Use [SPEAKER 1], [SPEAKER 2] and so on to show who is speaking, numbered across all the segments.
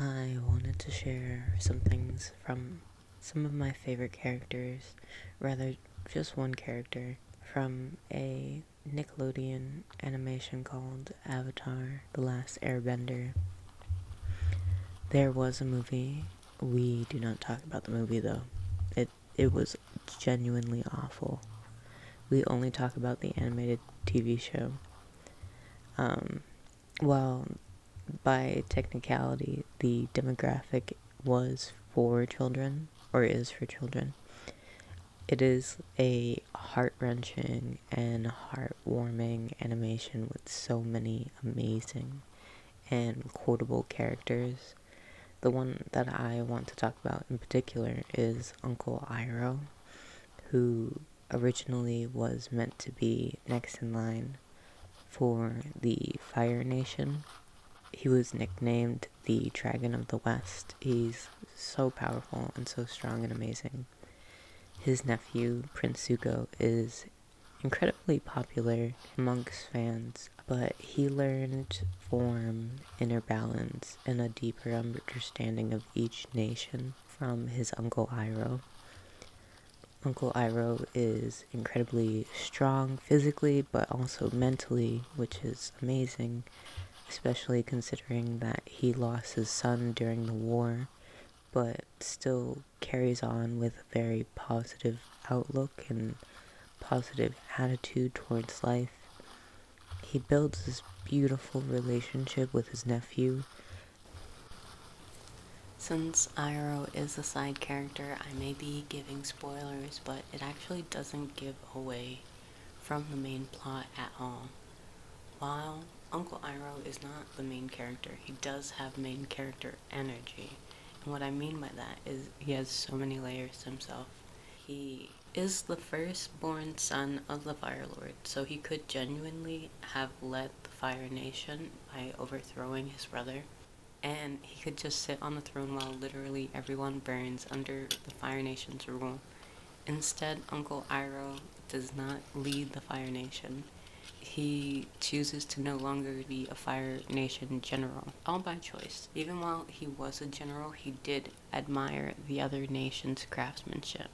[SPEAKER 1] I wanted to share some things from some of my favorite characters, rather, just one character, from a Nickelodeon animation called Avatar: The Last Airbender. There was a movie. We do not talk about the movie though. It was genuinely awful. We only talk about the animated TV show. Well, by technicality, the demographic was for children, or is for children. It is a heart-wrenching and heartwarming animation with so many amazing and quotable characters. The one that I want to talk about in particular is Uncle Iroh, who originally was meant to be next in line for the Fire Nation. He was nicknamed the Dragon of the West. He's so powerful and so strong and amazing. His nephew, Prince Zuko, is incredibly popular amongst fans, but he learned form, inner balance, and a deeper understanding of each nation from his Uncle Iroh. Uncle Iroh is incredibly strong physically, but also mentally, which is amazing, especially considering that he lost his son during the war, but still carries on with a very positive outlook and positive attitude towards life. He builds this beautiful relationship with his nephew. Since Iroh is a side character, I may be giving spoilers, but it actually doesn't give away from the main plot at all. While Uncle Iroh is not the main character, he does have main character energy. And what I mean by that is he has so many layers to himself. He is the firstborn son of the Fire Lord, so he could genuinely have led the Fire Nation by overthrowing his brother. And he could just sit on the throne while literally everyone burns under the Fire Nation's rule. Instead, Uncle Iroh does not lead the Fire Nation. He chooses to no longer be a Fire Nation general, all by choice. Even while he was a general, he did admire the other nation's craftsmanship.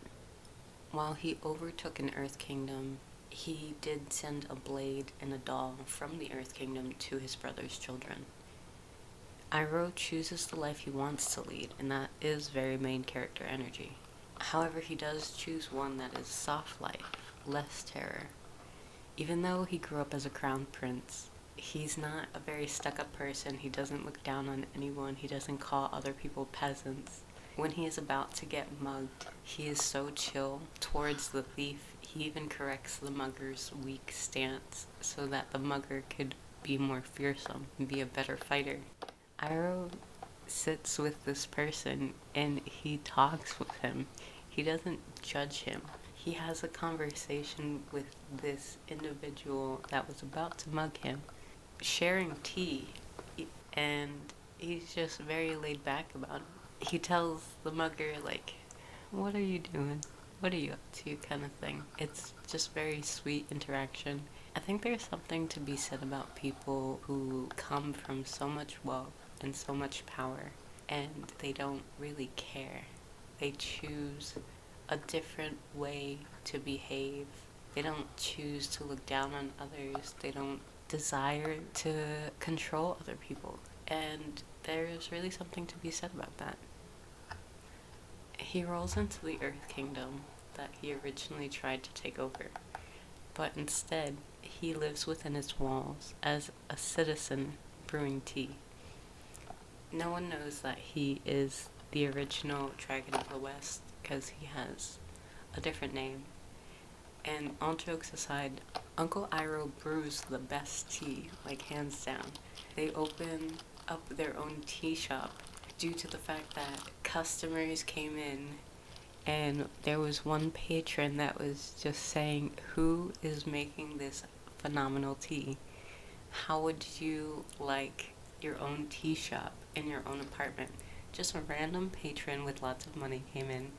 [SPEAKER 1] While he overtook an Earth Kingdom, he did send a blade and a doll from the Earth Kingdom to his brother's children. Iroh chooses the life he wants to lead, and that is very main character energy. However, he does choose one that is soft life, less terror. Even though he grew up as a crown prince, he's not a very stuck-up person. He doesn't look down on anyone. He doesn't call other people peasants. When he is about to get mugged, he is so chill towards the thief. He even corrects the mugger's weak stance so that the mugger could be more fearsome and be a better fighter. Iroh sits with this person and he talks with him. He doesn't judge him. He has a conversation with this individual that was about to mug him, sharing tea, and he's just very laid back about it. He tells the mugger, like, what are you doing? What are you up to, kind of thing. It's just very sweet interaction. I think there's something to be said about people who come from so much wealth and so much power, and they don't really care. They choose a different way to behave. They don't choose to look down on others. They don't desire to control other people. And there's really something to be said about that. He rolls into the Earth Kingdom that he originally tried to take over, but instead he lives within its walls as a citizen brewing tea. No one knows that he is the original Dragon of the West because he has a different name. And all jokes aside, Uncle Iroh brews the best tea, like hands down. They open up their own tea shop due to the fact that customers came in and there was one patron that was just saying, who is making this phenomenal tea? How would you like your own tea shop in your own apartment? Just a random patron with lots of money came in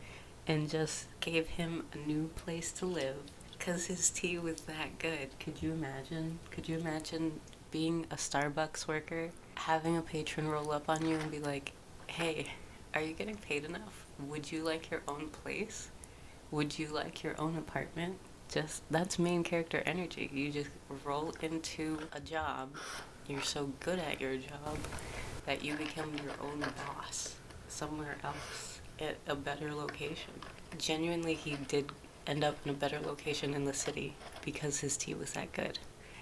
[SPEAKER 1] and just gave him a new place to live because his tea was that good. Could you imagine? Could you imagine being a Starbucks worker, having a patron roll up on you and be like, Hey, are you getting paid enough? Would you like your own place? Would you like your own apartment? Just that's main character energy. You just roll into a job. You're so good at your job that you become your own boss somewhere else at a better location. Genuinely, he did end up in a better location in the city because his tea was that good.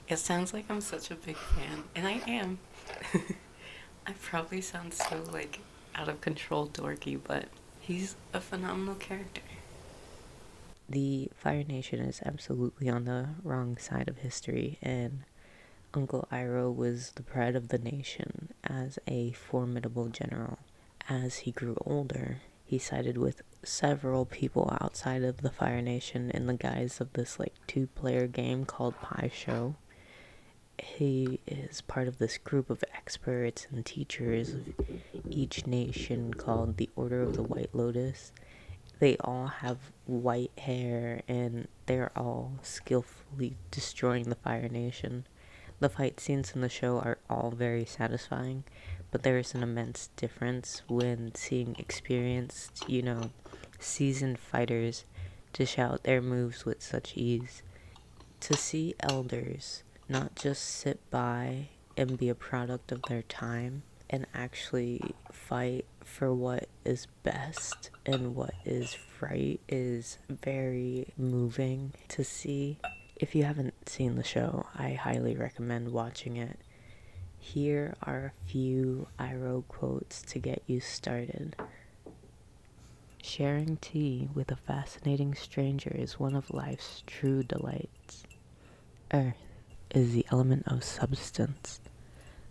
[SPEAKER 1] It sounds like I'm such a big fan, and I am. I probably sound so like out of control dorky, but he's a phenomenal character.
[SPEAKER 2] The Fire Nation is absolutely on the wrong side of history, and Uncle Iroh was the pride of the nation as a formidable general. As he grew older, he sided with several people outside of the Fire Nation in the guise of this like 2-player game called Pi Show. He is part of this group of experts and teachers of each nation called the Order of the White Lotus. They all have white hair and they're all skillfully destroying the Fire Nation. The fight scenes in the show are all very satisfying, but there is an immense difference when seeing experienced, seasoned fighters dish out their moves with such ease. To see elders not just sit by and be a product of their time and actually fight for what is best and what is right is very moving to see. If you haven't seen the show, I highly recommend watching it. Here are a few Iroh quotes to get you started. Sharing tea with a fascinating stranger is one of life's true delights. Earth is the element of substance.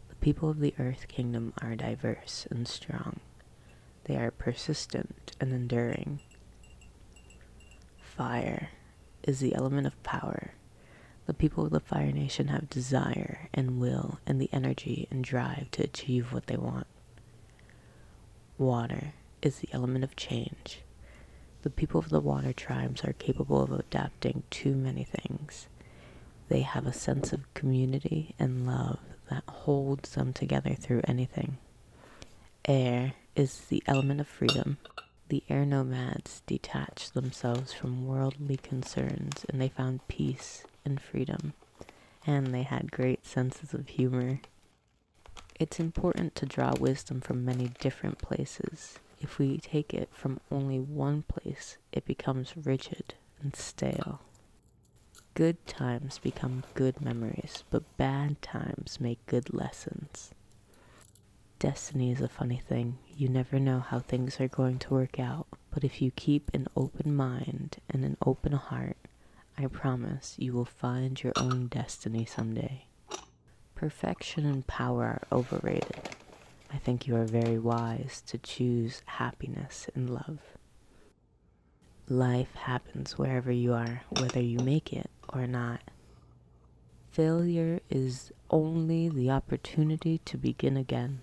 [SPEAKER 2] The people of the Earth Kingdom are diverse and strong. They are persistent and enduring. Fire is the element of power. The people of the Fire Nation have desire and will and the energy and drive to achieve what they want. Water is the element of change. The people of the water tribes are capable of adapting to many things. They have a sense of community and love that holds them together through anything. Air is the element of freedom. The air nomads detached themselves from worldly concerns and they found peace and freedom. And they had great senses of humor. It's important to draw wisdom from many different places. If we take it from only one place, it becomes rigid and stale. Good times become good memories, but bad times make good lessons. Destiny is a funny thing. You never know how things are going to work out, but if you keep an open mind and an open heart, I promise you will find your own destiny someday. Perfection and power are overrated. I think you are very wise to choose happiness and love. Life happens wherever you are, whether you make it or not. Failure is only the opportunity to begin again.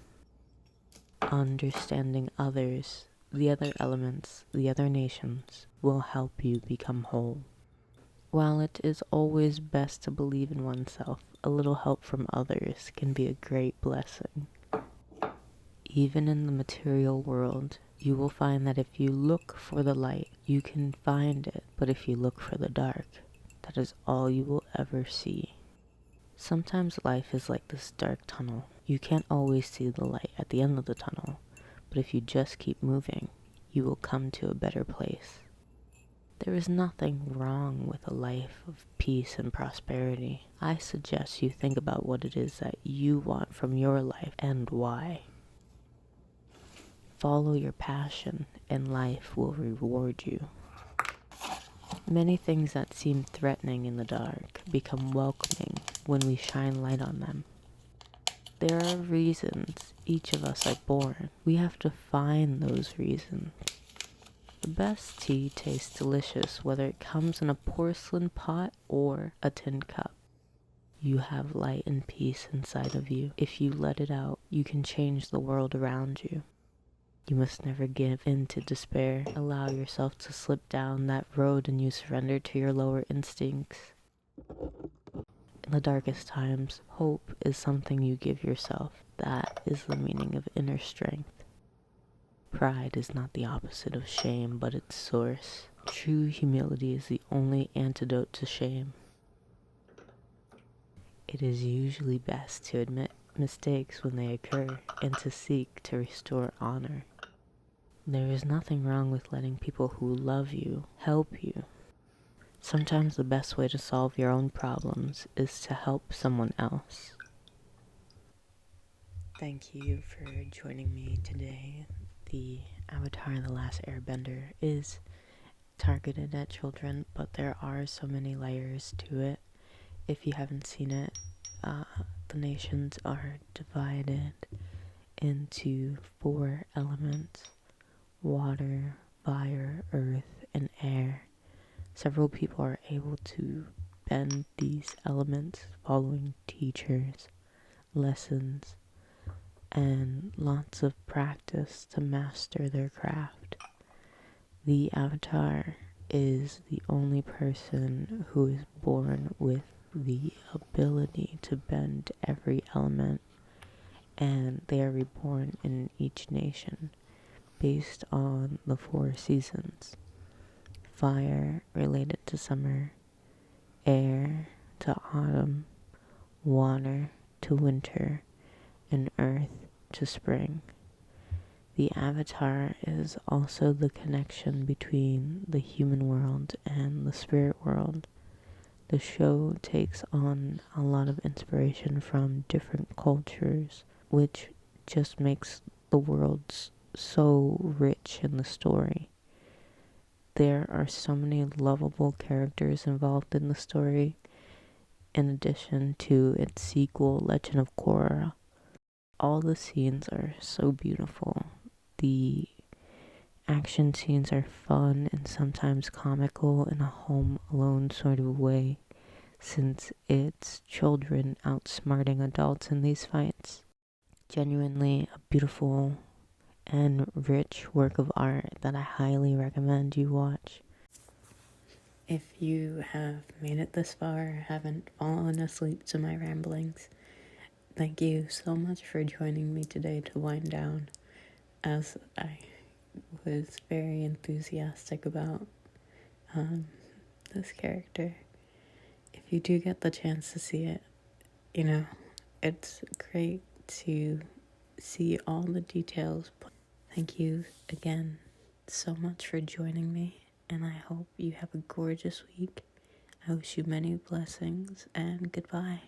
[SPEAKER 2] Understanding others, the other elements, the other nations, will help you become whole. While it is always best to believe in oneself, a little help from others can be a great blessing. Even in the material world, you will find that if you look for the light, you can find it. But if you look for the dark, that is all you will ever see. Sometimes life is like this dark tunnel. You can't always see the light at the end of the tunnel, but if you just keep moving, you will come to a better place. There is nothing wrong with a life of peace and prosperity. I suggest you think about what it is that you want from your life and why. Follow your passion and life will reward you. Many things that seem threatening in the dark become welcoming when we shine light on them. There are reasons each of us are born. We have to find those reasons. The best tea tastes delicious whether it comes in a porcelain pot or a tin cup. You have light and peace inside of you. If you let it out, you can change the world around you. You must never give in to despair. Allow yourself to slip down that road and you surrender to your lower instincts. In the darkest times, hope is something you give yourself. That is the meaning of inner strength. Pride is not the opposite of shame, but its source. True humility is the only antidote to shame. It is usually best to admit mistakes when they occur and to seek to restore honor. There is nothing wrong with letting people who love you help you. Sometimes the best way to solve your own problems is to help someone else. Thank you for joining me today. The Avatar The Last Airbender is targeted at children, but there are so many layers to it. If you haven't seen it, the nations are divided into 4 elements: water, fire, earth, and air. Several people are able to bend these elements following teachers, lessons, and lots of practice to master their craft. The Avatar is the only person who is born with the ability to bend every element, and they are reborn in each nation based on the 4 seasons. Fire related to summer, air to autumn, water to winter, and earth to spring. The Avatar is also the connection between the human world and the spirit world. The show takes on a lot of inspiration from different cultures, which just makes the world so rich in the story. There are so many lovable characters involved in the story, in addition to its sequel, Legend of Korra. All the scenes are so beautiful. The action scenes are fun and sometimes comical in a Home Alone sort of way, since it's children outsmarting adults in these fights. Genuinely a beautiful and rich work of art that I highly recommend you watch. If you have made it this far, haven't fallen asleep to my ramblings, thank you so much for joining me today to wind down, as I was very enthusiastic about this character. If you do get the chance to see it, it's great to see all the details. Thank you again so much for joining me, and I hope you have a gorgeous week. I wish you many blessings, and goodbye.